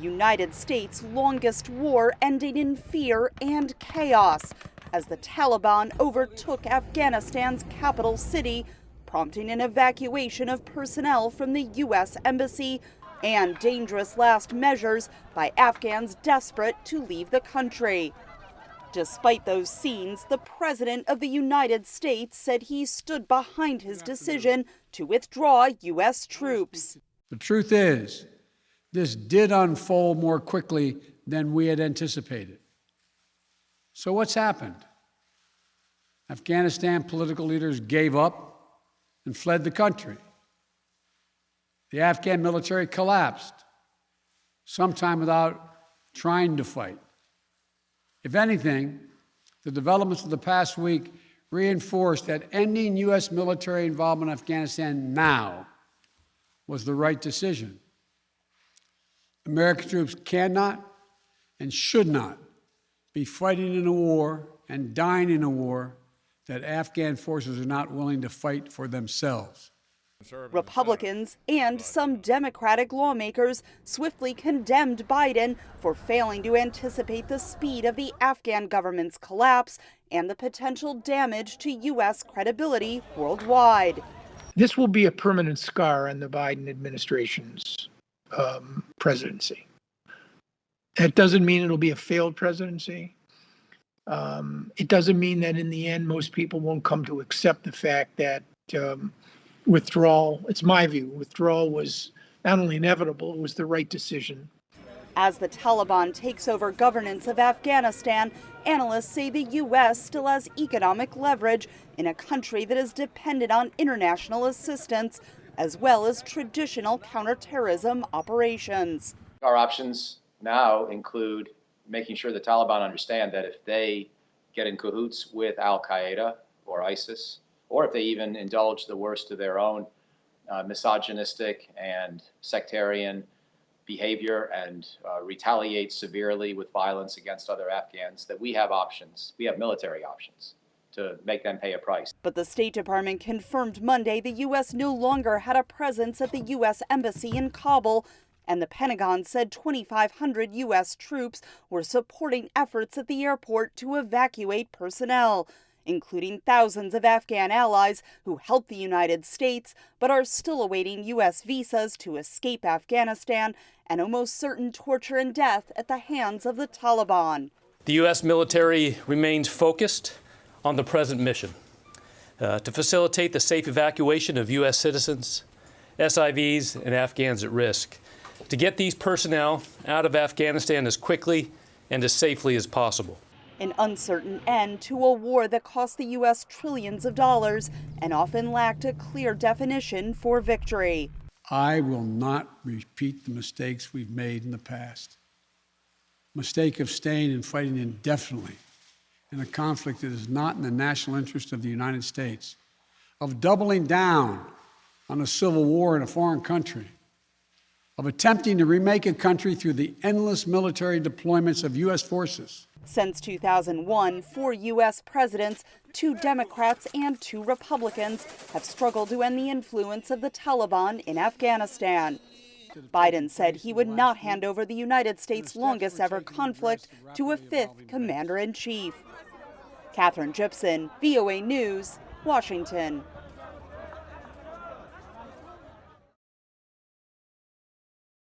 United States' longest war ending in fear and chaos as the Taliban overtook Afghanistan's capital city, prompting an evacuation of personnel from the U.S. Embassy and dangerous last measures by Afghans desperate to leave the country. Despite those scenes, the President of the United States said he stood behind his decision to withdraw U.S. troops. The truth is, this did unfold more quickly than we had anticipated. So what's happened? Afghanistan political leaders gave up and fled the country. The Afghan military collapsed, sometime without trying to fight. If anything, the developments of the past week reinforced that ending U.S. military involvement in Afghanistan now was the right decision. American troops cannot and should not be fighting in a war and dying in a war that Afghan forces are not willing to fight for themselves. Republicans and some Democratic lawmakers swiftly condemned Biden for failing to anticipate the speed of the Afghan government's collapse and the potential damage to U.S. credibility worldwide. This will be a permanent scar on the Biden administration's presidency. That doesn't mean it'll be a failed presidency. It doesn't mean that in the end, most people won't come to accept the fact that withdrawal, it's my view, withdrawal was not only inevitable, it was the right decision. As the Taliban takes over governance of Afghanistan, analysts say the U.S. still has economic leverage in a country that is dependent on international assistance, as well as traditional counterterrorism operations. Our options now include making sure the Taliban understand that if they get in cahoots with al-Qaeda or ISIS, or if they even indulge the worst of their own misogynistic and sectarian behavior and retaliate severely with violence against other Afghans, that we have options. We have military options to make them pay a price. But the State Department confirmed Monday the U.S. no longer had a presence at the U.S. Embassy in Kabul, and the Pentagon said 2,500 U.S. troops were supporting efforts at the airport to evacuate personnel, including thousands of Afghan allies who helped the United States but are still awaiting U.S. visas to escape Afghanistan and almost certain torture and death at the hands of the Taliban. The U.S. military remains focused on the present mission to facilitate the safe evacuation of U.S. citizens, SIVs, and Afghans at risk, to get these personnel out of Afghanistan as quickly and as safely as possible. An uncertain end to a war that cost the U.S. trillions of dollars and often lacked a clear definition for victory. I will not repeat the mistakes we've made in the past. Mistake of staying and fighting indefinitely in a conflict that is not in the national interest of the United States, of doubling down on a civil war in a foreign country, of attempting to remake a country through the endless military deployments of U.S. forces. Since 2001, 4 U.S. presidents, 2 Democrats and 2 Republicans, have struggled to end the influence of the Taliban in Afghanistan. Biden said he would not hand over the United States' longest ever conflict to a 5th commander-in-chief. Catherine Gibson, VOA News, Washington.